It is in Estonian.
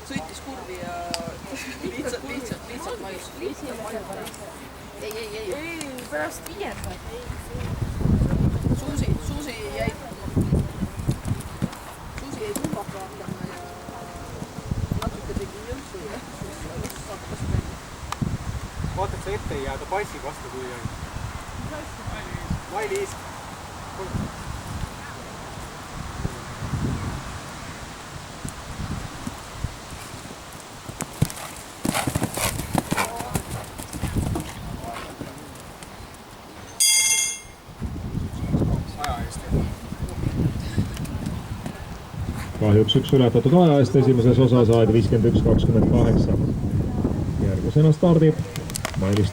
Sõitis kurvi ja lihtsalt laius. Ei, pärast viiendat. Suusi jäi tumbaka hakkama ja natuke tegi jõnsu ja vaatad sa ette ei jääda passi vastu, kui on Mailis. Kahjuks üks ületatud aja eest esimeses osas aeg 51.28. Järgmisena stardib Mailis